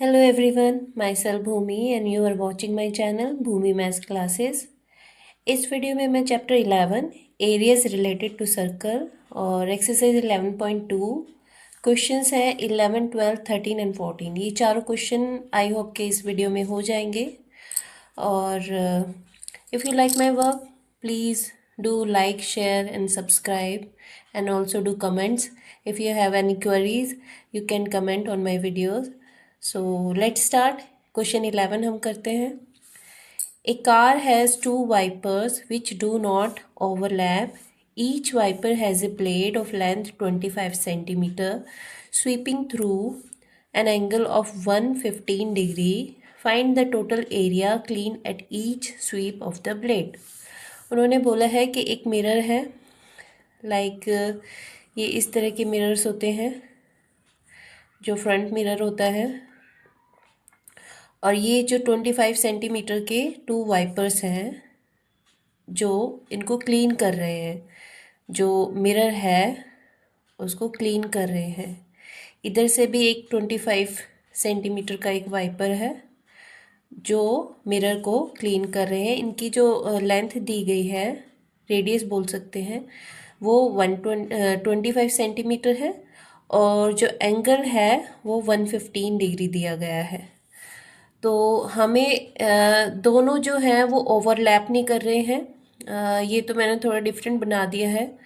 Hello everyone, myself Bhumi and you are watching my channel Bhumi Maths Classes। इस video में मैं chapter 11 areas related to circle और exercise 11.2 questions है 11, 12, 13 and 14। ये चारों question I hope के इस वीडियो में हो जाएंगे। और if you like my work please do like, share and subscribe and also do comments. If you have any queries you can comment on my videos. So let's start. Question 11 हम करते हैं। A car has two wipers which do not overlap. Each wiper has a blade of length 25 centimeter sweeping through an angle of 115 degree. Find the total area clean at each sweep of the blade. उन्होंने बोला है कि एक mirror है, like ये इस तरह के मिरर्स होते हैं जो फ्रंट मिरर होता है, और ये जो 25 सेंटीमीटर के टू वाइपर्स हैं जो इनको क्लीन कर रहे हैं, जो मिरर है उसको क्लीन कर रहे हैं। इधर से भी एक 25 सेंटीमीटर का एक वाइपर है जो मिरर को क्लीन कर रहे हैं। इनकी जो लेंथ दी गई है, रेडियस बोल सकते हैं, वो 125 सेंटीमीटर है और जो एंगल है वो 115 डिग्री दिया गया है। तो हमें दोनों जो हैं वो ओवरलैप नहीं कर रहे हैं। ये तो मैंने थोड़ा डिफरेंट बना दिया है।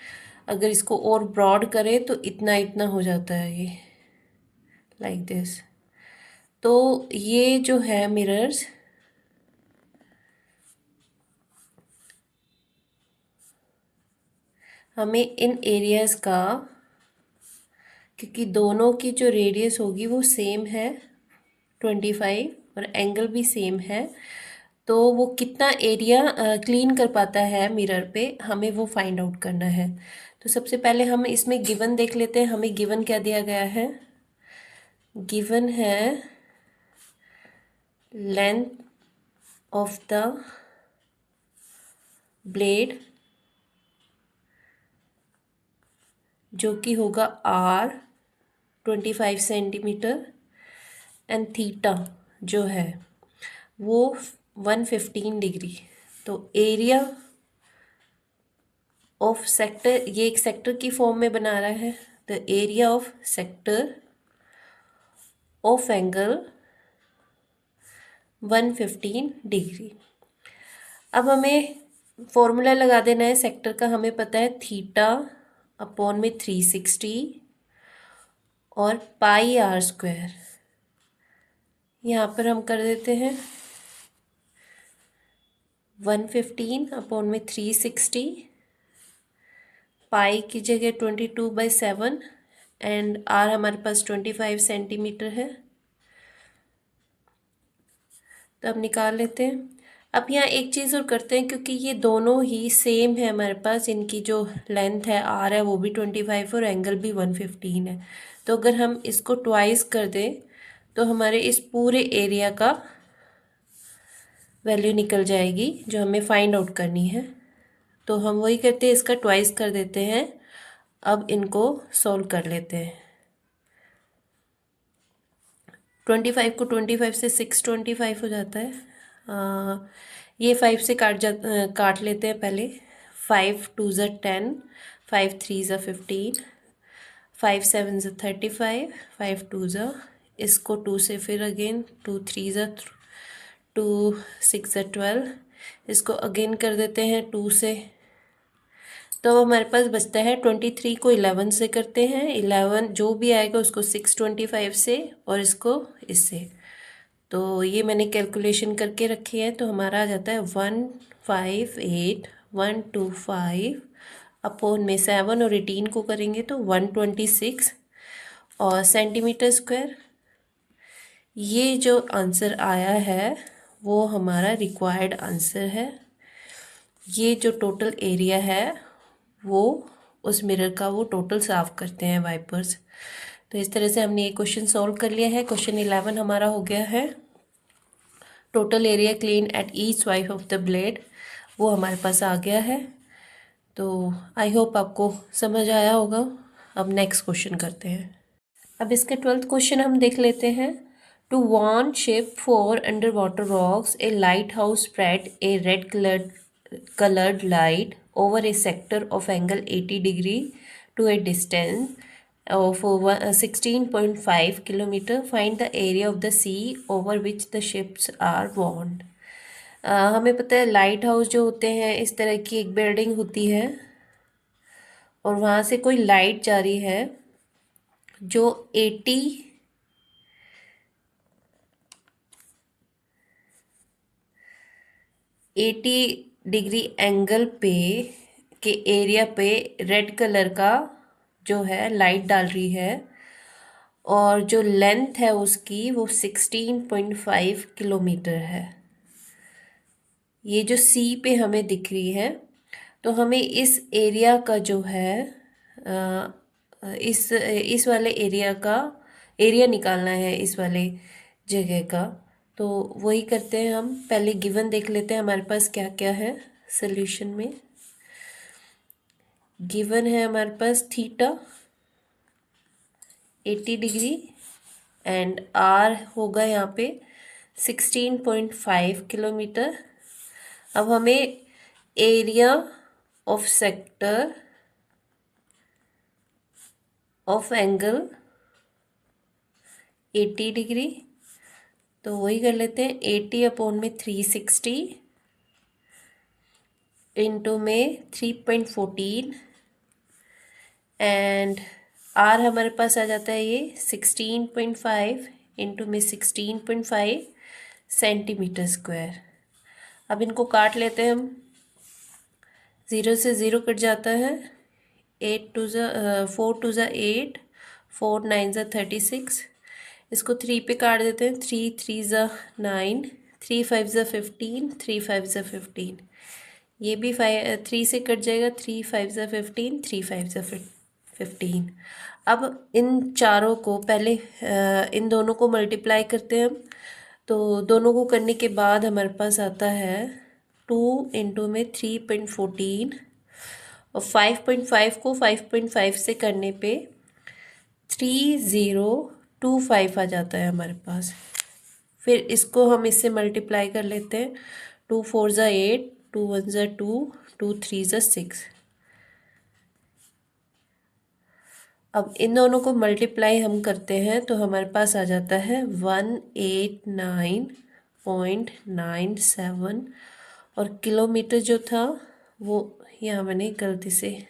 अगर इसको और ब्रॉड करें तो इतना इतना हो जाता है, ये लाइक दिस। तो ये जो है मिरर्स, हमें इन एरियाज़ का, क्योंकि दोनों की जो रेडियस होगी वो सेम है 25 और एंगल भी सेम है, तो वो कितना एरिया क्लीन कर पाता है मिरर पे, हमें वो फाइंड आउट करना है। तो सबसे पहले हम इसमें गिवन देख लेते हैं। हमें गिवन क्या दिया गया है? गिवन है लेंथ ऑफ द ब्लेड जो कि होगा R 25 सेंटीमीटर एंड थीटा जो है वो 115 डिग्री। तो एरिया ऑफ सेक्टर, ये एक सेक्टर की फॉर्म में बना रहा है, the area of sector of angle 115 degree. अब हमें फॉर्मूला लगा देना है सेक्टर का। हमें पता है थीटा अपॉन में 360 और पाई R स्क्वायर। यहाँ पर हम कर देते हैं 115 अपॉन में 360, पाई की जगह 22/7 एंड R हमारे पास 25 सेंटीमीटर है, तो अब निकाल लेते हैं। अब यहाँ एक चीज़ और करते हैं, क्योंकि ये दोनों ही सेम है हमारे पास, इनकी जो लेंथ है R है वो भी 25 और एंगल भी 115 है। तो अगर हम इसको ट्वाइस कर दें तो हमारे इस पूरे एरिया का वैल्यू निकल जाएगी जो हमें फाइंड आउट करनी है। तो हम वही करते हैं, इसका ट्वाइस कर देते हैं। अब इनको सॉल्व कर लेते हैं। 25 को 25 से 625 हो जाता है। ये 5 से काट लेते हैं पहले। 5 2 ज़ा 10, 5 3 ज़ा 15, 5 7 ज़ा 35, 5 2 ज़ा, इसको 2 से फिर अगेन 2 3 ज़ा 2 6 ज़ा 12, इसको अगेन कर देते हैं 2 से। तो हमारे पास बचता है 23 को 11 से करते हैं, 11 जो भी आएगा उसको 625 से और इसको इससे। तो ये मैंने कैलकुलेशन करके रखी है, तो हमारा आ जाता है 158,125 अपॉन में 7 और 18 को करेंगे तो 126 और सेंटीमीटर स्क्वायर। ये जो आंसर आया है वो हमारा रिक्वायर्ड आंसर है। ये जो टोटल एरिया है वो उस मिरर का वो टोटल साफ करते हैं वाइपर्स। तो इस तरह से हमने ये क्वेश्चन सॉल्व कर लिया है। क्वेश्चन 11 हमारा हो गया है। Total area clean at each swipe of the blade, वो हमारे पास आ गया है। तो आई होप आपको समझ आया होगा। अब नेक्स्ट क्वेश्चन करते हैं। अब इसके 12th क्वेश्चन हम देख लेते हैं। To warn ship for underwater rocks, a lighthouse spread a red colored light over a sector of angle 80 degree to a distance of 16.5 kilometer. Find the area of the sea over which the ships are warned. हमें पता है light house जो होते हैं इस तरह की एक बिल्डिंग होती है और वहाँ से कोई लाइट जा रही है जो 80 डिग्री एंगल पे के एरिया पे रेड कलर का जो है लाइट डाल रही है और जो लेंथ है उसकी वो 16.5 किलोमीटर है। ये जो सी पे हमें दिख रही है तो हमें इस एरिया का जो है इस वाले एरिया निकालना है इस वाले जगह का। तो वही करते हैं हम। पहले गिवन देख लेते हैं हमारे पास क्या क्या है सॉल्यूशन में। गिवन है हमारे पास थीटा 80 डिग्री एंड आर होगा यहाँ पे 16.5 किलोमीटर। अब हमें area of sector of angle 80 degree, तो वही कर लेते हैं 80 अपॉन में 360 इंटू में 3.14 एंड आर हमारे पास आ जाता है ये 16.5 इंटू में 16.5 सेंटीमीटर स्क्वायर। अब इनको काट लेते हैं हम। 0 से 0 कट जाता है। 4 टू ज़ा 8, 4 9 ज़ा 36। इसको 3 पे काट देते हैं। 3 3 ज़ा 9, 3 5 ज़ा 15, 3 5 ज़ा 15। ये भी 3 से कट जाएगा। 3 5 ज़ा 15, 3 5 ज़ा 15। अब इन चारों को पहले इन दोनों को मल्टीप्लाई करते हैं हम। तो दोनों को करने के बाद हमारे पास आता है 2 इंटू में 3.14 और 5.5 को 5.5 से करने पे 3025 आ जाता है हमारे पास। फिर इसको हम इससे मल्टीप्लाई कर लेते हैं। 2 4 ज़ा 8, 2 1 ज़ा 2, 2 3 ज़ा 6। अब इन दोनों को मल्टीप्लाई हम करते हैं तो हमारे पास आ जाता है 189.97 और किलोमीटर जो था वो यहाँ मैंने गलती से,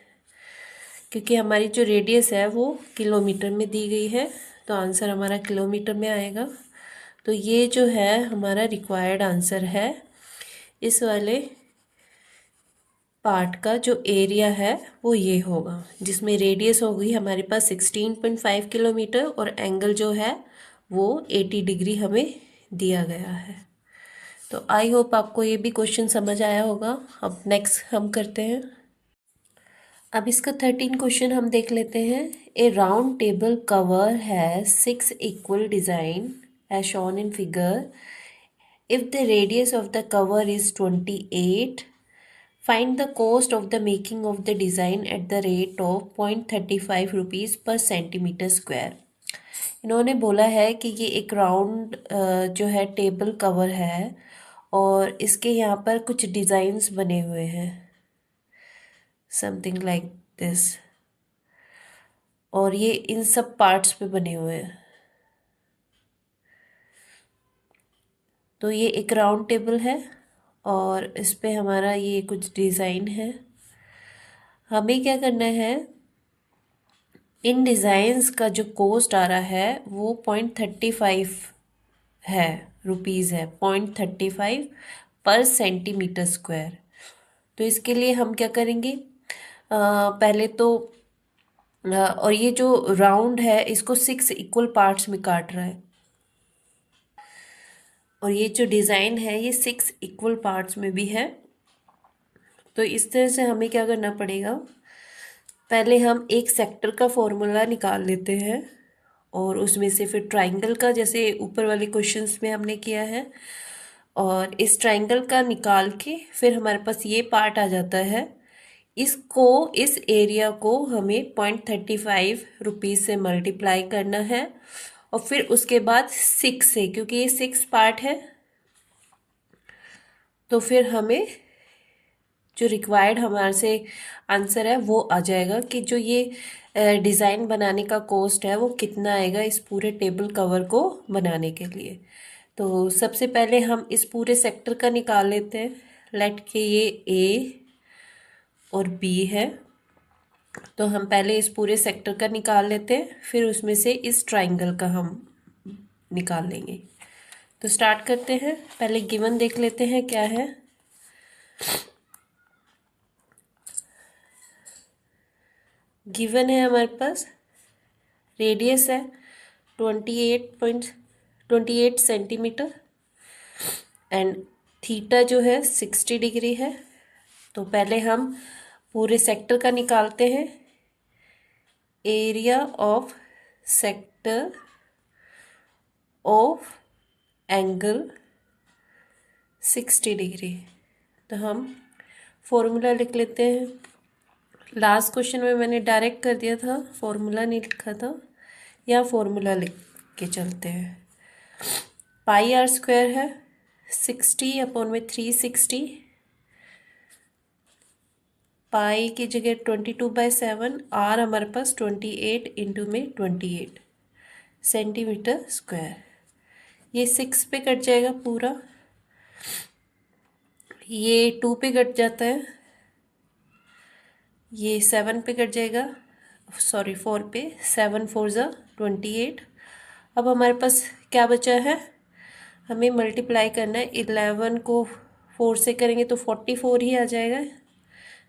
क्योंकि हमारी जो रेडियस है वो किलोमीटर में दी गई है तो आंसर हमारा किलोमीटर में आएगा। तो ये जो है हमारा रिक्वायर्ड आंसर है। इस वाले पार्ट का जो एरिया है वो ये होगा, जिसमें रेडियस होगी हमारे पास 16.5 किलोमीटर और एंगल जो है वो 80 डिग्री हमें दिया गया है। तो आई होप आपको ये भी क्वेश्चन समझ आया होगा। अब नेक्स्ट हम करते हैं। अब इसका 13 क्वेश्चन हम देख लेते हैं। ए राउंड टेबल कवर है 6 equal design as shown in figure. If the radius of the cover is 28, find the cost of the making of the design at the rate of 0.35 rupees per centimetre square. इन्होंने बोला है कि ये एक round जो है table cover है और इसके यहाँ पर कुछ डिज़ाइंस बने हुए हैं, समथिंग लाइक दिस, और ये इन सब पार्ट्स पे बने हुए हैं। तो ये एक राउंड टेबल है और इस पे हमारा ये कुछ डिज़ाइन है। हमें क्या करना है, इन डिज़ाइंस का जो कॉस्ट आ रहा है वो 0.35 है, रुपीज़ है, 0.35 पर सेंटीमीटर स्क्वायर। तो इसके लिए हम क्या करेंगे, पहले तो और ये जो राउंड है इसको 6 इक्वल पार्ट्स में काट रहा है और ये जो डिज़ाइन है ये 6 इक्वल पार्ट्स में भी है। तो इस तरह से हमें क्या करना पड़ेगा, पहले हम एक सेक्टर का फॉर्मूला निकाल लेते हैं और उसमें से फिर ट्राइंगल का, जैसे ऊपर वाले क्वेश्चंस में हमने किया है, और इस ट्राइंगल का निकाल के फिर हमारे पास ये पार्ट आ जाता है। इसको, इस एरिया को हमें 0.35 रुपीज़ से मल्टीप्लाई करना है और फिर उसके बाद 6 से, क्योंकि ये 6 पार्ट है तो फिर हमें जो रिक्वायर्ड हमारे से आंसर है वो आ जाएगा कि जो ये डिज़ाइन बनाने का कॉस्ट है वो कितना आएगा इस पूरे टेबल कवर को बनाने के लिए। तो सबसे पहले हम इस पूरे सेक्टर का निकाल लेते हैं। लेट के ये ए और बी है, तो हम पहले इस पूरे सेक्टर का निकाल लेते हैं, फिर उसमें से इस ट्राइंगल का हम निकाल लेंगे। तो स्टार्ट करते हैं। पहले गिवन देख लेते हैं क्या है। गिवन है हमारे पास रेडियस है 28 सेंटीमीटर एंड थीटा जो है 60 डिग्री है। तो पहले हम पूरे सेक्टर का निकालते हैं। Area of sector of angle 60 degree. तो हम फॉर्मूला लिख लेते हैं। लास्ट क्वेश्चन में मैंने डायरेक्ट कर दिया था, फॉर्मूला नहीं लिखा था, या फॉर्मूला लिख के चलते हैं। पाई आर स्क्वायर है 60 अपॉन में 360, पाई की जगह 22/7, आर हमारे पास 28 इंटू में 28 सेंटीमीटर स्क्वायर। ये 6 पे कट जाएगा पूरा, ये 2 पे कट जाता है, ये 7 पे कट जाएगा, सॉरी 4 पे, 7 4 ज़ा 28। अब हमारे पास क्या बचा है, हमें मल्टीप्लाई करना है। 11 को 4 से करेंगे तो 44 ही आ जाएगा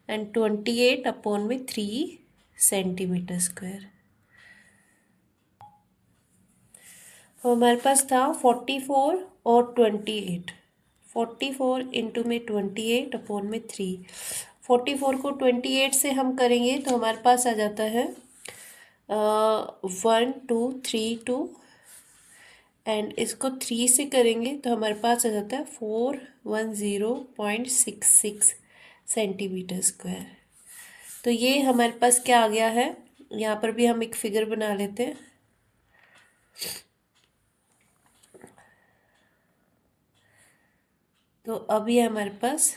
एंड 28 अपॉन में 3 सेंटीमीटर स्क्वायर। तो हमारे पास था 44 और 28, 44 इंटू में 28 अपॉन में 3। 44 को 28 से हम करेंगे तो हमारे पास आ जाता है 1232 एंड इसको 3 से करेंगे तो हमारे पास आ जाता है 410.66 सेंटीमीटर स्क्वायर। तो ये हमारे पास क्या आ गया है, यहाँ पर भी हम एक फिगर बना लेते हैं। तो अब ये हमारे पास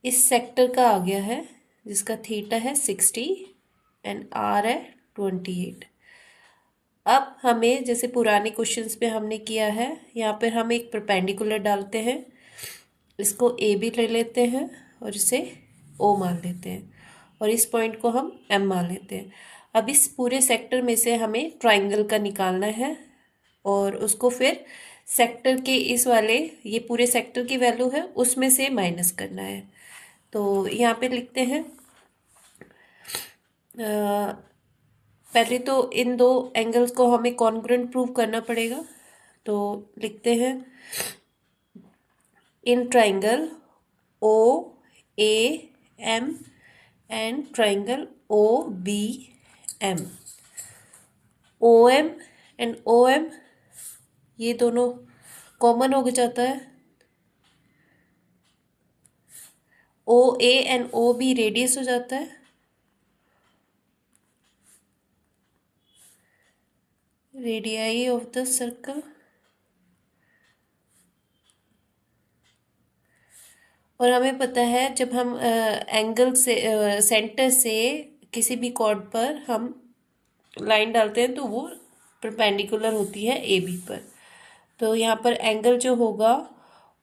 इस सेक्टर का आ गया है जिसका थीटा है 60 एंड आर है 28। अब हमें जैसे पुराने क्वेश्चंस पे हमने किया है, यहाँ पर हम एक परपेंडिकुलर डालते हैं, इसको ए बी ले लेते हैं और इसे ओ मान लेते हैं और इस पॉइंट को हम एम मान लेते हैं। अब इस पूरे सेक्टर में से हमें ट्राइंगल का निकालना है और उसको फिर सेक्टर के इस वाले, ये पूरे सेक्टर की वैल्यू है उसमें से माइनस करना है। तो यहाँ पे लिखते हैं पहले तो इन दो एंगल्स को हमें कॉन्ग्रुएंट प्रूव करना पड़ेगा। तो लिखते हैं in triangle O A M and triangle O B M, O M and O M ये दोनों कॉमन हो जाता है। O A and O B radius हो जाता है, रेडियाई ऑफ द सर्कल। और हमें पता है जब हम एंगल से सेंटर से किसी भी कॉर्ड पर हम लाइन डालते हैं तो वो परपेंडिकुलर होती है ए बी पर। तो यहाँ पर एंगल जो होगा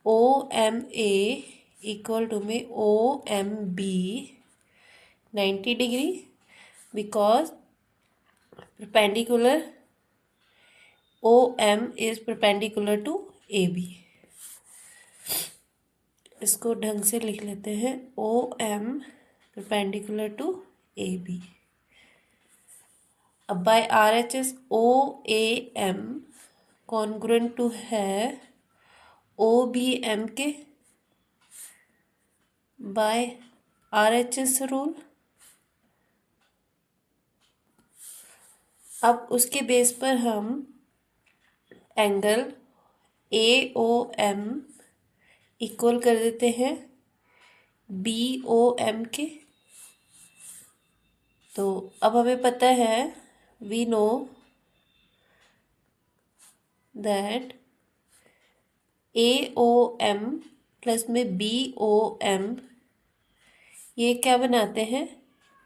O M A equal to में O M B 90 degree, because perpendicular O M is perpendicular to A B. इसको ढंग से लिख लेते हैं, O M perpendicular to A B. अब by R H S O A M congruent to है O B M के by R H S rule. अब उसके बेस पर हम angle A O M equal कर देते हैं बी ओ एम के। तो अब हमें पता है, we know that AOM plus में BOM ये क्या बनाते हैं,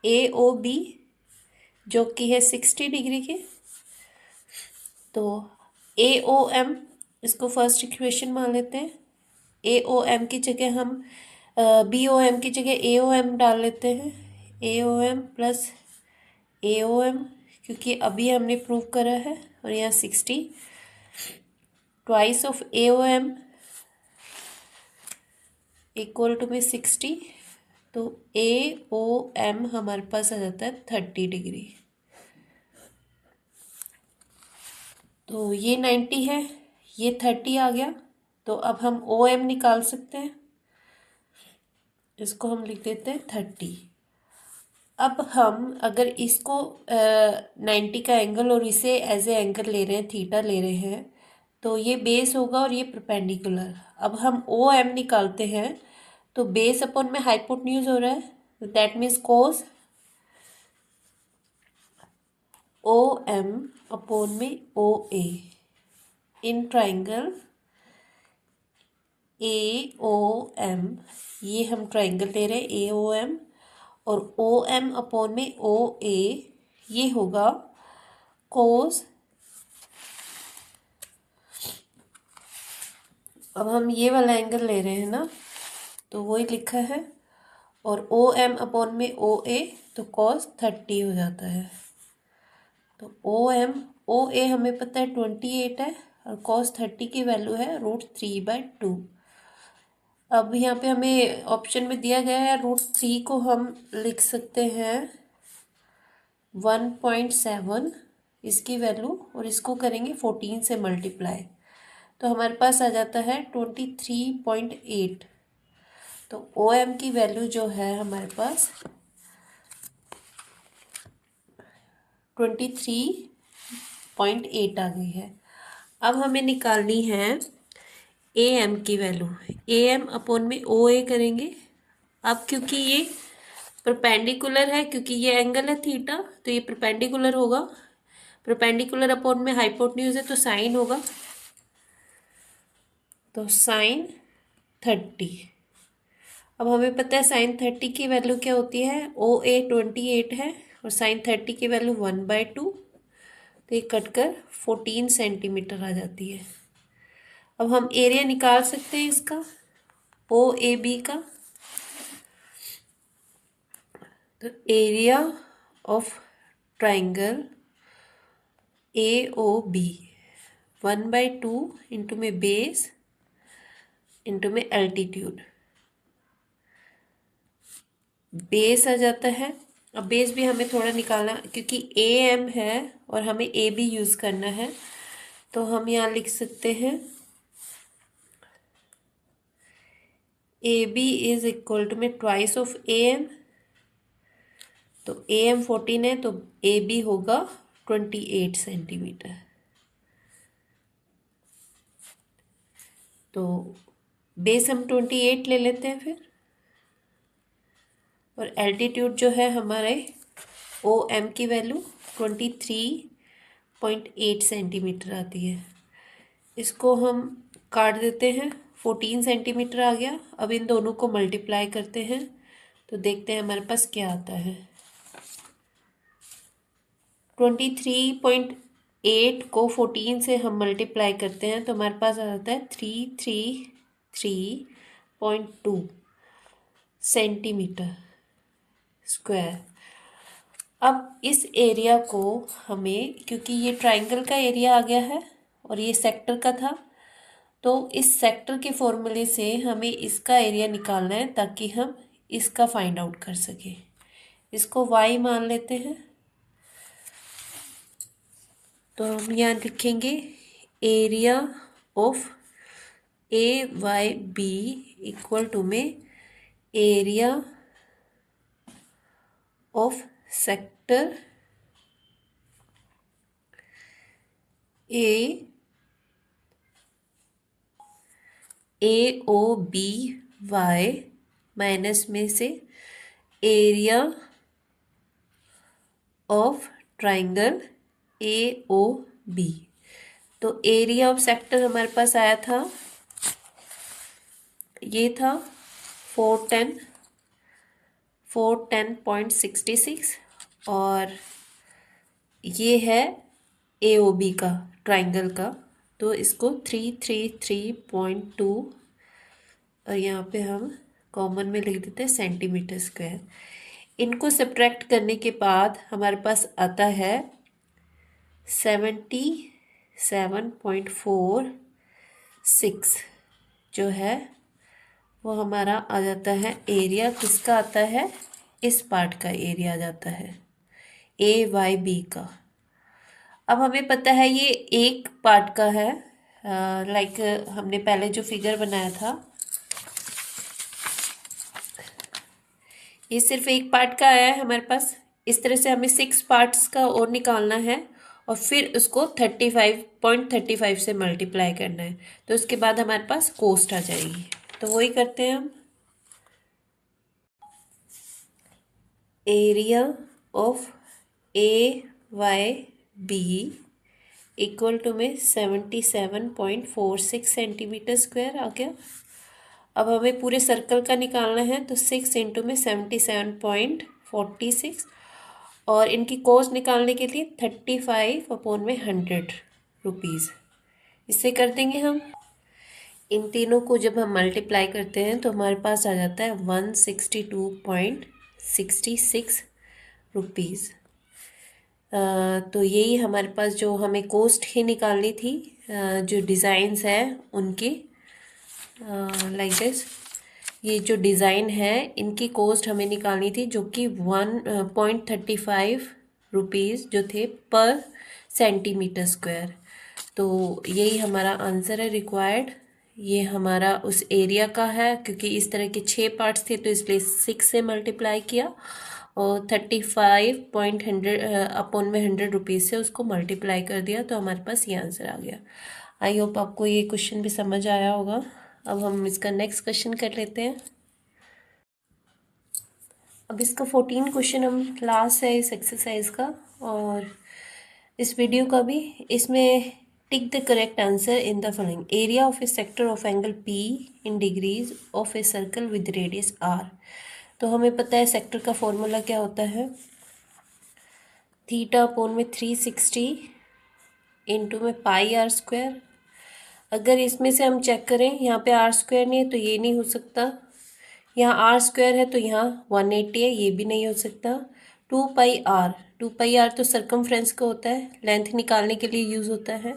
AOB जो कि है 60 डिग्री के। तो AOM इसको फर्स्ट इक्वेशन मान लेते हैं। AOM की जगह हम BOM की जगह AOM डाल लेते हैं। AOM प्लस AOM, क्योंकि अभी हमने प्रूव करा है, और यहाँ 60 twice of AOM equal to में 60। तो AOM हमारे पास आ जाता है 30 डिग्री। तो ये 90 है, ये 30 आ गया। तो अब हम OM निकाल सकते हैं, इसको हम लिख देते हैं 30। अब हम अगर इसको 90 का एंगल और इसे एज ए एंगल ले रहे हैं, थीटा ले रहे हैं, तो ये बेस होगा और ये परपेंडिकुलर। अब हम OM निकालते हैं, तो बेस अपॉन में हाइपोटेन्यूज हो रहा है, that means cos OM upon में OA इन ट्राइंगल AOM। ये हम ट्राइंगल ले रहे हैं AOM, और OM अपॉन में OA ये होगा कोस। अब हम ये वाला एंगल ले रहे हैं ना, तो वही लिखा है, और OM अपॉन में OA तो cos 30 हो जाता है। तो OA हमें पता है 28 है, और cos 30 की वैल्यू है √3/2। अब यहाँ पे हमें ऑप्शन में दिया गया है √3 को हम लिख सकते हैं 1.7 इसकी वैल्यू, और इसको करेंगे 14 से मल्टीप्लाई, तो हमारे पास आ जाता है 23.8। तो OM की वैल्यू जो है हमारे पास 23.8 आ गई है। अब हमें निकालनी है AM की वैल्यू। AM अपॉन में OA करेंगे। अब क्योंकि ये परपेंडिकुलर है, क्योंकि ये एंगल है थीटा, तो ये परपेंडिकुलर होगा। परपेंडिकुलर अपॉन में हाइपोटेन्यूज है तो साइन होगा, तो साइन 30। अब हमें पता है साइन 30 की वैल्यू क्या होती है, OA 28 है और साइन 30 की वैल्यू 1/2, तो ये कटकर 14 सेंटीमीटर आ जाती है। अब हम एरिया निकाल सकते हैं इसका OAB का। तो area of triangle AOB 1/2 into में बेस इंटू में एल्टीट्यूड, बेस आ जाता है। अब बेस भी हमें थोड़ा निकालना, क्योंकि AM है और हमें AB यूज़ करना है, तो हम यहाँ लिख सकते हैं AB इज इक्वल टू में ट्वाइस ऑफ AM। तो AM 14 है, तो AB होगा 28 सेंटीमीटर। तो बेस हम 28 ले लेते हैं फिर, और एल्टीट्यूड जो है हमारे OM की वैल्यू 23.8 सेंटीमीटर आती है। इसको हम काट देते हैं, 14 सेंटीमीटर आ गया। अब इन दोनों को मल्टीप्लाई करते हैं, तो देखते हैं हमारे पास क्या आता है। 23.8 को 14 से हम मल्टीप्लाई करते हैं, तो हमारे पास आ जाता है 333.2 सेंटीमीटर स्क्वायर। अब इस एरिया को हमें, क्योंकि ये ट्राइंगल का एरिया आ गया है और ये सेक्टर का था, तो इस सेक्टर के फॉर्मूले से हमें इसका एरिया निकालना है, ताकि हम इसका फाइंड आउट कर सकें। इसको y मान लेते हैं, तो हम यहाँ लिखेंगे area of AYB equal to में area of sector AOBY minus में से एरिया ऑफ ट्राइंगल AOB। तो एरिया ऑफ सेक्टर हमारे पास आया था, ये था 410.66 और ये है AOB का, ट्राइंगल का, तो इसको 333.2 और यहाँ पे हम कॉमन में लिख देते हैं सेंटीमीटर स्क्वायर। इनको सब्ट्रैक्ट करने के बाद हमारे पास आता है 77.46 जो है वो हमारा आ जाता है एरिया। किसका आता है? इस पार्ट का एरिया आ जाता है, AYB का। अब हमें पता है ये एक पार्ट का है, लाइक हमने पहले जो फिगर बनाया था ये सिर्फ एक पार्ट का आया है हमारे पास। इस तरह से हमें 6 पार्ट्स का और निकालना है और फिर उसको 35.35 से मल्टीप्लाई करना है, तो उसके बाद हमारे पास कोस्ट आ जाएगी। तो वही करते हैं हम। Area of AYB equal to में 77.46 सेंटीमीटर स्क्वायर आ गया। अब हमें पूरे सर्कल का निकालना है, तो 6 इंटू में 77.46 और इनकी कॉस्ट निकालने के लिए 35/100 रुपीज़। इससे कर देंगे हम। इन तीनों को जब हम मल्टीप्लाई करते हैं तो हमारे पास आ जाता है 162.66 रुपीज़। तो यही हमारे पास जो हमें कॉस्ट ही निकालनी थी, जो डिज़ाइंस है उनकी, लाइक दिस। ये जो डिज़ाइन है इनकी कॉस्ट हमें निकालनी थी, जो कि 1.35 रुपीज़ जो थे पर सेंटीमीटर स्क्वायर। तो यही हमारा आंसर है रिक्वायर्ड। ये हमारा उस एरिया का है, क्योंकि इस तरह के 6 पार्ट्स थे तो इसलिए 6 से मल्टीप्लाई किया और 35/100 रुपीज़ से उसको मल्टीप्लाई कर दिया, तो हमारे पास ये आंसर आ गया। आई होप आपको ये क्वेश्चन भी समझ आया होगा। अब हम इसका नेक्स्ट क्वेश्चन कर लेते हैं। अब इसका 14 क्वेश्चन हम लास्ट है इस एक्सरसाइज का और इस वीडियो का भी। इसमें tick the correct answer in the following. Area of A sector of angle P in degrees of a circle with radius R। तो हमें पता है सेक्टर का फॉर्मूला क्या होता है, θ/360 इंटू में πr²। अगर इसमें से हम चेक करें, यहाँ पे r² नहीं है तो ये नहीं हो सकता, यहाँ r² है तो यहाँ 180 है, ये भी नहीं हो सकता। 2πr तो सर्कमफ्रेंस का होता है, लेंथ निकालने के लिए यूज़ होता है,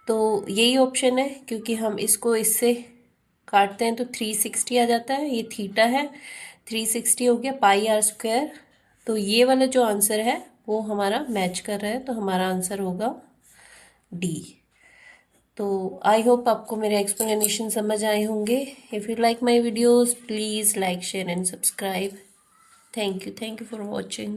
तो यही ऑप्शन है। क्योंकि हम इसको इससे काटते हैं तो 360 आ जाता है, ये थीटा है, 360 हो गया πr²। तो ये वाला जो आंसर है वो हमारा मैच कर रहा है, तो हमारा आंसर होगा D। तो आई होप आपको मेरे एक्सप्लेनेशन समझ आए होंगे। If you like my videos please like share and subscribe. Thank you for watching.